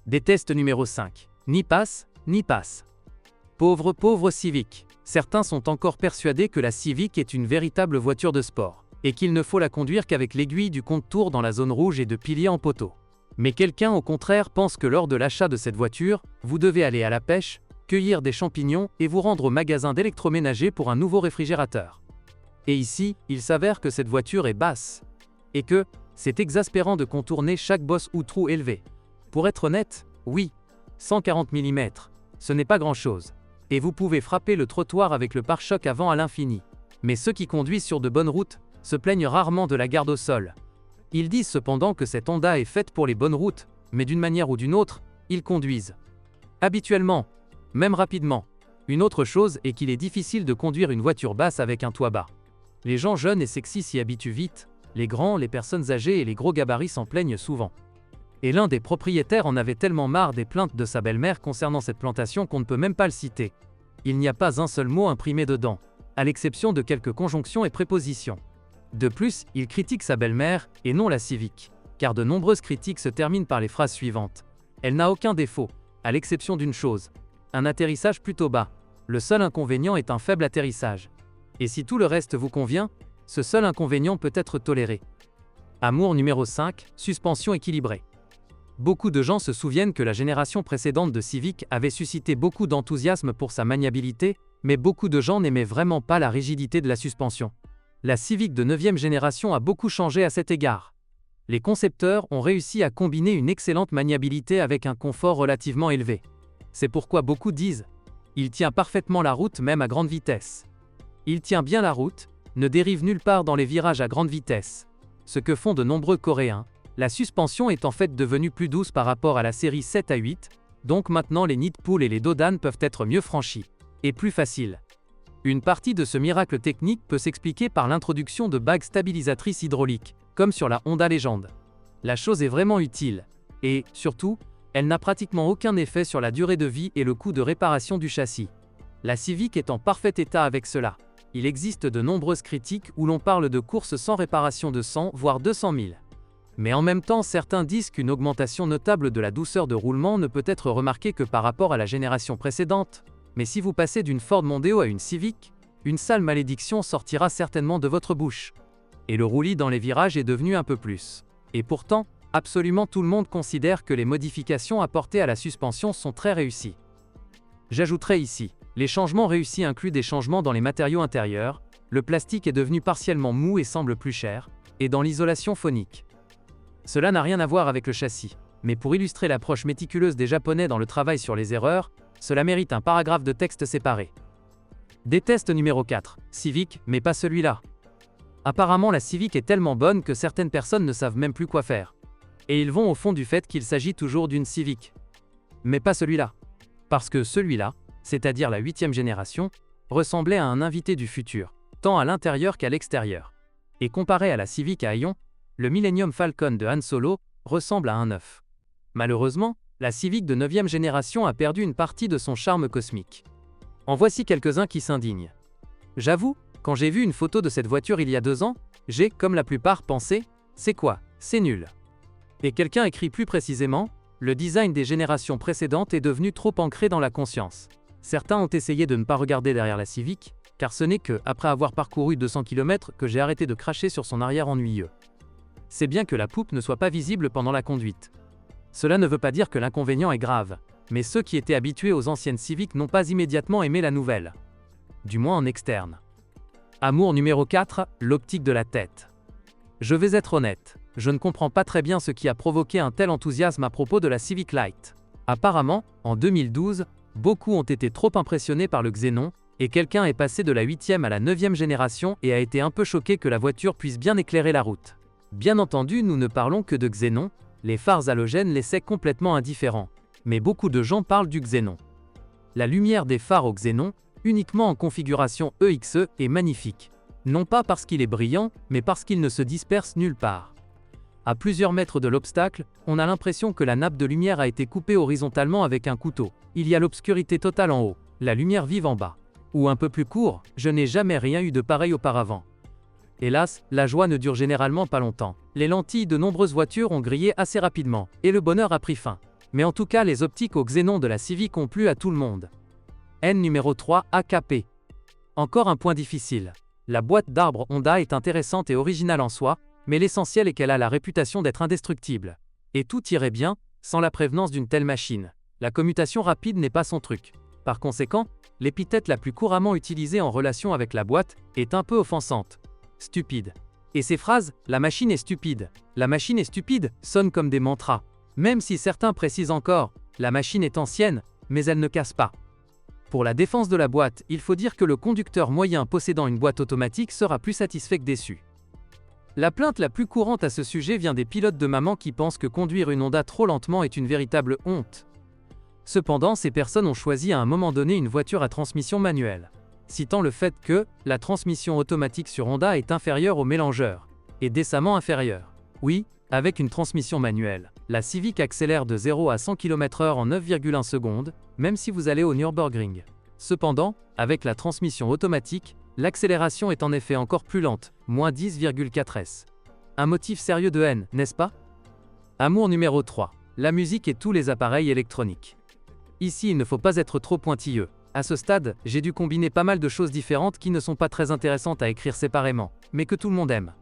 Des tests numéro 5. Ni passe, ni passe. Pauvre Civic. Certains sont encore persuadés que la Civic est une véritable voiture de sport, et qu'il ne faut la conduire qu'avec l'aiguille du compte-tours dans la zone rouge et de piliers en poteau. Mais quelqu'un au contraire pense que lors de l'achat de cette voiture, vous devez aller à la pêche, cueillir des champignons et vous rendre au magasin d'électroménager pour un nouveau réfrigérateur. Et ici, il s'avère que cette voiture est basse. Et que, c'est exaspérant de contourner chaque bosse ou trou élevé. Pour être honnête, oui, 140 mm, ce n'est pas grand-chose. Et vous pouvez frapper le trottoir avec le pare-choc avant à l'infini. Mais ceux qui conduisent sur de bonnes routes se plaignent rarement de la garde au sol. Ils disent cependant que cette Honda est faite pour les bonnes routes, mais d'une manière ou d'une autre, ils conduisent. Habituellement, même rapidement. Une autre chose est qu'il est difficile de conduire une voiture basse avec un toit bas. Les gens jeunes et sexy s'y habituent vite, les grands, les personnes âgées et les gros gabarits s'en plaignent souvent. Et l'un des propriétaires en avait tellement marre des plaintes de sa belle-mère concernant cette plantation qu'on ne peut même pas le citer. Il n'y a pas un seul mot imprimé dedans, à l'exception de quelques conjonctions et prépositions. De plus, il critique sa belle-mère, et non la Civic, car de nombreuses critiques se terminent par les phrases suivantes. Elle n'a aucun défaut, à l'exception d'une chose. Un atterrissage plutôt bas. Le seul inconvénient est un faible atterrissage. Et si tout le reste vous convient, ce seul inconvénient peut être toléré. Amour numéro 5, suspension équilibrée. Beaucoup de gens se souviennent que la génération précédente de Civic avait suscité beaucoup d'enthousiasme pour sa maniabilité, mais beaucoup de gens n'aimaient vraiment pas la rigidité de la suspension. La Civic de 9e génération a beaucoup changé à cet égard. Les concepteurs ont réussi à combiner une excellente maniabilité avec un confort relativement élevé. C'est pourquoi beaucoup disent « Il tient parfaitement la route même à grande vitesse ». Il tient bien la route, ne dérive nulle part dans les virages à grande vitesse. Ce que font de nombreux Coréens, la suspension est en fait devenue plus douce par rapport à la série 7 à 8, donc maintenant les nids de poules et les dos d'âne peuvent être mieux franchis. Et plus faciles. Une partie de ce miracle technique peut s'expliquer par l'introduction de bagues stabilisatrices hydrauliques, comme sur la Honda Legend. La chose est vraiment utile. Et, surtout, elle n'a pratiquement aucun effet sur la durée de vie et le coût de réparation du châssis. La Civic est en parfait état avec cela. Il existe de nombreuses critiques où l'on parle de courses sans réparation de 100 voire 200 000. Mais en même temps, certains disent qu'une augmentation notable de la douceur de roulement ne peut être remarquée que par rapport à la génération précédente. Mais si vous passez d'une Ford Mondeo à une Civic, une sale malédiction sortira certainement de votre bouche. Et le roulis dans les virages est devenu un peu plus. Et pourtant, absolument tout le monde considère que les modifications apportées à la suspension sont très réussies. J'ajouterai ici, les changements réussis incluent des changements dans les matériaux intérieurs, le plastique est devenu partiellement mou et semble plus cher, et dans l'isolation phonique. Cela n'a rien à voir avec le châssis, mais pour illustrer l'approche méticuleuse des Japonais dans le travail sur les erreurs, cela mérite un paragraphe de texte séparé. Des tests numéro 4. Civic, mais pas celui-là. Apparemment la Civic est tellement bonne que certaines personnes ne savent même plus quoi faire. Et ils vont au fond du fait qu'il s'agit toujours d'une Civic. Mais pas celui-là. Parce que celui-là, c'est-à-dire la 8e génération, ressemblait à un invité du futur, tant à l'intérieur qu'à l'extérieur. Et comparé à la Civic à Aion, le Millennium Falcon de Han Solo ressemble à un œuf. Malheureusement, la Civic de 9e génération a perdu une partie de son charme cosmique. En voici quelques-uns qui s'indignent. J'avoue, quand j'ai vu une photo de cette voiture il y a 2 ans, j'ai, comme la plupart, pensé « c'est quoi, c'est nul ». Et quelqu'un écrit plus précisément « le design des générations précédentes est devenu trop ancré dans la conscience ». Certains ont essayé de ne pas regarder derrière la Civic, car ce n'est que, après avoir parcouru 200 km, que j'ai arrêté de cracher sur son arrière ennuyeux. C'est bien que la poupe ne soit pas visible pendant la conduite. Cela ne veut pas dire que l'inconvénient est grave, mais ceux qui étaient habitués aux anciennes Civic n'ont pas immédiatement aimé la nouvelle. Du moins en externe. Amour numéro 4, l'optique de la tête. Je vais être honnête, je ne comprends pas très bien ce qui a provoqué un tel enthousiasme à propos de la Civic Light. Apparemment, en 2012, beaucoup ont été trop impressionnés par le Xénon, et quelqu'un est passé de la 8e à la 9e génération et a été un peu choqué que la voiture puisse bien éclairer la route. Bien entendu, nous ne parlons que de Xénon, les phares halogènes laissaient complètement indifférents, mais beaucoup de gens parlent du Xénon. La lumière des phares au Xénon, uniquement en configuration EXE, est magnifique. Non pas parce qu'il est brillant, mais parce qu'il ne se disperse nulle part. À plusieurs mètres de l'obstacle, on a l'impression que la nappe de lumière a été coupée horizontalement avec un couteau. Il y a l'obscurité totale en haut, la lumière vive en bas. Ou un peu plus court, je n'ai jamais rien eu de pareil auparavant. Hélas, la joie ne dure généralement pas longtemps. Les lentilles de nombreuses voitures ont grillé assez rapidement, et le bonheur a pris fin. Mais en tout cas, les optiques au xénon de la Civic ont plu à tout le monde. N numéro 3, AKP. Encore un point difficile. La boîte d'arbre Honda est intéressante et originale en soi, mais l'essentiel est qu'elle a la réputation d'être indestructible. Et tout irait bien, sans la prévenance d'une telle machine. La commutation rapide n'est pas son truc. Par conséquent, l'épithète la plus couramment utilisée en relation avec la boîte est un peu offensante. Stupide. Et ces phrases « la machine est stupide »,« la machine est stupide » sonnent comme des mantras. Même si certains précisent encore « la machine est ancienne, mais elle ne casse pas ». Pour la défense de la boîte, il faut dire que le conducteur moyen possédant une boîte automatique sera plus satisfait que déçu. La plainte la plus courante à ce sujet vient des pilotes de maman qui pensent que conduire une Honda trop lentement est une véritable honte. Cependant, ces personnes ont choisi à un moment donné une voiture à transmission manuelle, citant le fait que la transmission automatique sur Honda est inférieure au mélangeur, et décemment inférieure. Oui, avec une transmission manuelle, la Civic accélère de 0 à 100 km/h en 9,1 secondes, même si vous allez au Nürburgring. Cependant, avec la transmission automatique, l'accélération est en effet encore plus lente, moins 10,4 s. Un motif sérieux de haine, n'est-ce pas? Amour numéro 3. La musique et tous les appareils électroniques. Ici, il ne faut pas être trop pointilleux. À ce stade, j'ai dû combiner pas mal de choses différentes qui ne sont pas très intéressantes à écrire séparément, mais que tout le monde aime.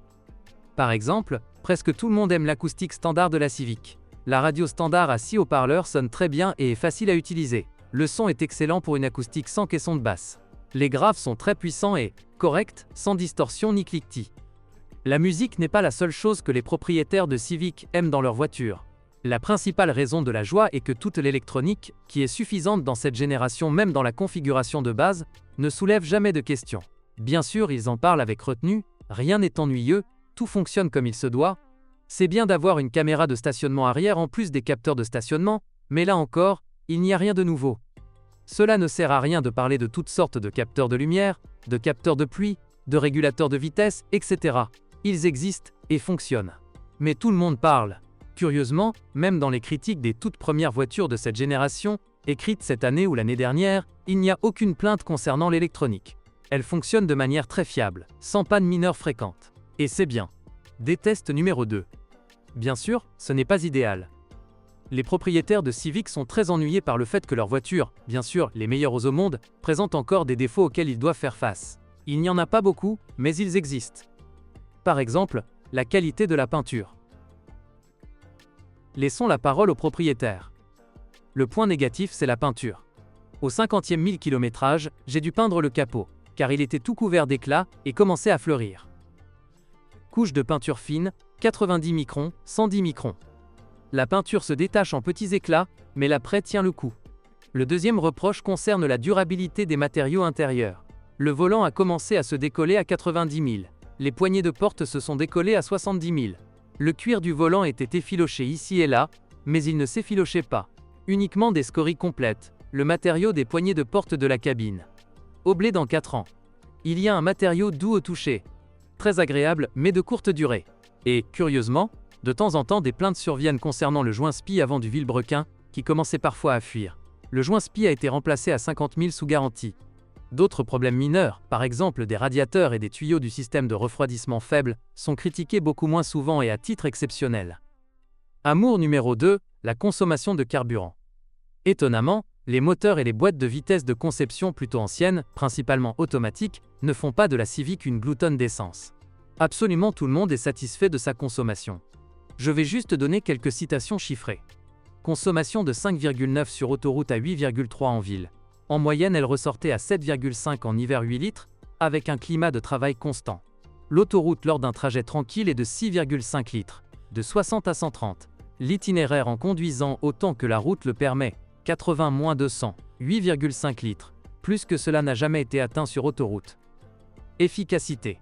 Par exemple, presque tout le monde aime l'acoustique standard de la Civic. La radio standard à 6 haut-parleurs sonne très bien et est facile à utiliser. Le son est excellent pour une acoustique sans caisson de basse. Les graves sont très puissants et corrects, sans distorsion ni cliquetis. La musique n'est pas la seule chose que les propriétaires de Civic aiment dans leur voiture. La principale raison de la joie est que toute l'électronique, qui est suffisante dans cette génération même dans la configuration de base, ne soulève jamais de questions. Bien sûr, ils en parlent avec retenue, rien n'est ennuyeux, tout fonctionne comme il se doit. C'est bien d'avoir une caméra de stationnement arrière en plus des capteurs de stationnement, mais là encore, il n'y a rien de nouveau. Cela ne sert à rien de parler de toutes sortes de capteurs de lumière, de capteurs de pluie, de régulateurs de vitesse, etc. Ils existent et fonctionnent. Mais tout le monde parle. Curieusement, même dans les critiques des toutes premières voitures de cette génération, écrites cette année ou l'année dernière, il n'y a aucune plainte concernant l'électronique. Elle fonctionne de manière très fiable, sans panne mineure fréquente. Et c'est bien. Déteste numéro 2. Bien sûr, ce n'est pas idéal. Les propriétaires de Civic sont très ennuyés par le fait que leurs voitures, bien sûr les meilleures au monde, présentent encore des défauts auxquels ils doivent faire face. Il n'y en a pas beaucoup, mais ils existent. Par exemple, la qualité de la peinture. Laissons la parole aux propriétaires. Le point négatif, c'est la peinture. Au 50e 1000 km/h, j'ai dû peindre le capot, car il était tout couvert d'éclats et commençait à fleurir. Couche de peinture fine, 90 microns, 110 microns. La peinture se détache en petits éclats, mais l'après tient le coup. Le deuxième reproche concerne la durabilité des matériaux intérieurs. Le volant a commencé à se décoller à 90 000. Les poignées de porte se sont décollées à 70 000. Le cuir du volant était effiloché ici et là, mais il ne s'effilochait pas. Uniquement des scories complètes, le matériau des poignées de porte de la cabine. Oblé dans 4 ans. Il y a un matériau doux au toucher. Très agréable, mais de courte durée. Et, curieusement, de temps en temps des plaintes surviennent concernant le joint SPI avant du vilebrequin, qui commençait parfois à fuir. Le joint SPI a été remplacé à 50 000 sous garantie. D'autres problèmes mineurs, par exemple des radiateurs et des tuyaux du système de refroidissement faible, sont critiqués beaucoup moins souvent et à titre exceptionnel. Amour numéro 2, la consommation de carburant. Étonnamment, les moteurs et les boîtes de vitesse de conception plutôt anciennes, principalement automatiques, ne font pas de la Civic une gloutonne d'essence. Absolument tout le monde est satisfait de sa consommation. Je vais juste donner quelques citations chiffrées. Consommation de 5,9 sur autoroute à 8,3 en ville. En moyenne, elle ressortait à 7,5 en hiver 8 litres, avec un climat de travail constant. L'autoroute lors d'un trajet tranquille est de 6,5 litres, de 60 à 130. L'itinéraire en conduisant autant que la route le permet, 80-200, 8,5 litres. Plus que cela n'a jamais été atteint sur autoroute. Efficacité.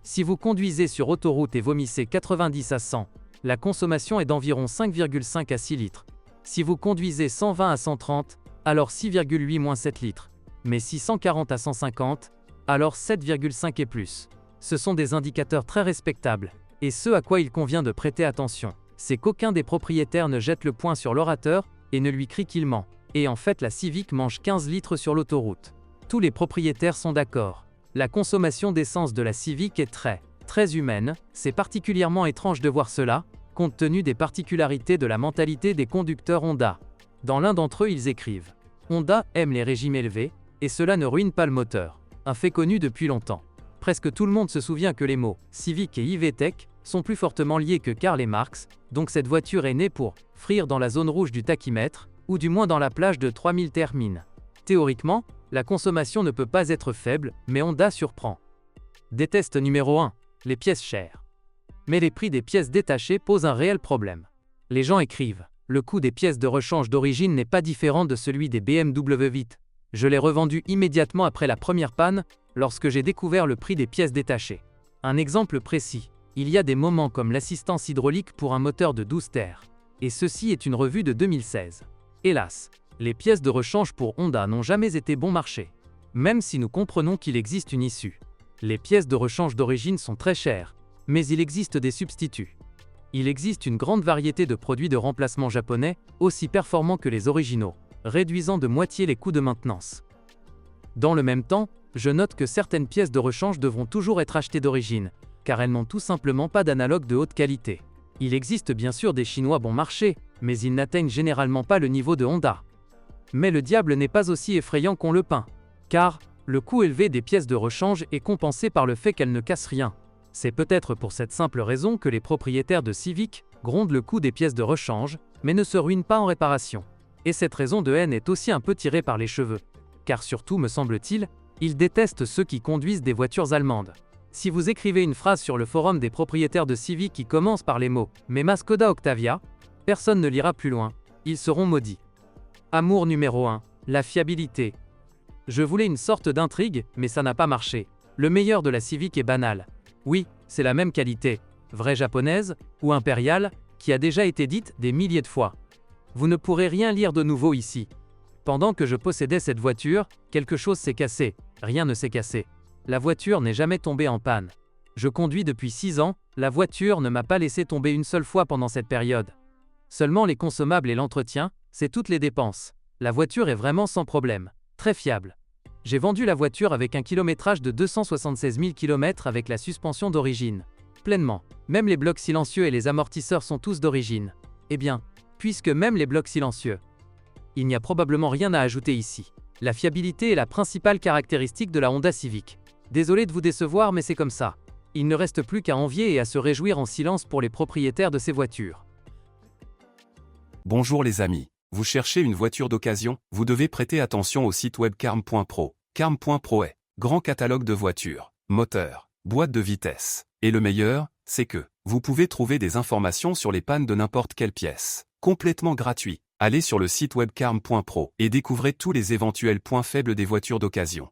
Si vous conduisez sur autoroute et vomissez 90 à 100, la consommation est d'environ 5,5 à 6 litres. Si vous conduisez 120 à 130, alors 6,8-7 litres. Mais si 140 à 150, alors 7,5 et plus. Ce sont des indicateurs très respectables. Et ce à quoi il convient de prêter attention, c'est qu'aucun des propriétaires ne jette le poing sur l'orateur et ne lui crie qu'il ment. Et en fait, la Civic mange 15 litres sur l'autoroute. Tous les propriétaires sont d'accord. La consommation d'essence de la Civic est très humaine. C'est particulièrement étrange de voir cela, compte tenu des particularités de la mentalité des conducteurs Honda. Dans l'un d'entre eux, ils écrivent « Honda aime les régimes élevés, et cela ne ruine pas le moteur », un fait connu depuis longtemps. Presque tout le monde se souvient que les mots « Civic » et « IVTech » sont plus fortement liés que Karl et Marx, donc cette voiture est née pour « frire dans la zone rouge du tachymètre », ou du moins dans la plage de 3000 thermines. Théoriquement, la consommation ne peut pas être faible, mais Honda surprend. Des tests numéro 1. Les pièces chères. Mais les prix des pièces détachées posent un réel problème. Les gens écrivent « Le coût des pièces de rechange d'origine n'est pas différent de celui des BMW 8. Je l'ai revendu immédiatement après la première panne, lorsque j'ai découvert le prix des pièces détachées. » Un exemple précis. Il y a des moments comme l'assistance hydraulique pour un moteur de 12 terres. Et ceci est une revue de 2016. Hélas, les pièces de rechange pour Honda n'ont jamais été bon marché. Même si nous comprenons qu'il existe une issue. Les pièces de rechange d'origine sont très chères, mais il existe des substituts. Il existe une grande variété de produits de remplacement japonais, aussi performants que les originaux, réduisant de moitié les coûts de maintenance. Dans le même temps, je note que certaines pièces de rechange devront toujours être achetées d'origine, car elles n'ont tout simplement pas d'analogue de haute qualité. Il existe bien sûr des Chinois bon marché, mais ils n'atteignent généralement pas le niveau de Honda. Mais le diable n'est pas aussi effrayant qu'on le peint, car le coût élevé des pièces de rechange est compensé par le fait qu'elles ne cassent rien. C'est peut-être pour cette simple raison que les propriétaires de Civic grondent le coût des pièces de rechange, mais ne se ruinent pas en réparation. Et cette raison de haine est aussi un peu tirée par les cheveux. Car surtout, me semble-t-il, ils détestent ceux qui conduisent des voitures allemandes. Si vous écrivez une phrase sur le forum des propriétaires de Civic qui commence par les mots « Mais ma Skoda Octavia », personne ne lira plus loin. Ils seront maudits. Amour numéro 1. La fiabilité. Je voulais une sorte d'intrigue, mais ça n'a pas marché. Le meilleur de la Civic est banal. Oui, c'est la même qualité, vraie japonaise, ou impériale, qui a déjà été dite des milliers de fois. Vous ne pourrez rien lire de nouveau ici. Pendant que je possédais cette voiture, quelque chose s'est cassé. Rien ne s'est cassé. La voiture n'est jamais tombée en panne. Je conduis depuis 6 ans, la voiture ne m'a pas laissé tomber une seule fois pendant cette période. Seulement les consommables et l'entretien, c'est toutes les dépenses. La voiture est vraiment sans problème, très fiable. J'ai vendu la voiture avec un kilométrage de 276 000 km avec la suspension d'origine. Pleinement. Même les blocs silencieux et les amortisseurs sont tous d'origine. Eh bien, puisque même les blocs silencieux. Il n'y a probablement rien à ajouter ici. La fiabilité est la principale caractéristique de la Honda Civic. Désolé de vous décevoir, mais c'est comme ça. Il ne reste plus qu'à envier et à se réjouir en silence pour les propriétaires de ces voitures. Bonjour les amis. Vous cherchez une voiture d'occasion? Vous devez prêter attention au site web carm.pro. Carm.pro est grand catalogue de voitures, moteurs, boîtes de vitesse. Et le meilleur, c'est que vous pouvez trouver des informations sur les pannes de n'importe quelle pièce. Complètement gratuit. Allez sur le site web carm.pro et découvrez tous les éventuels points faibles des voitures d'occasion.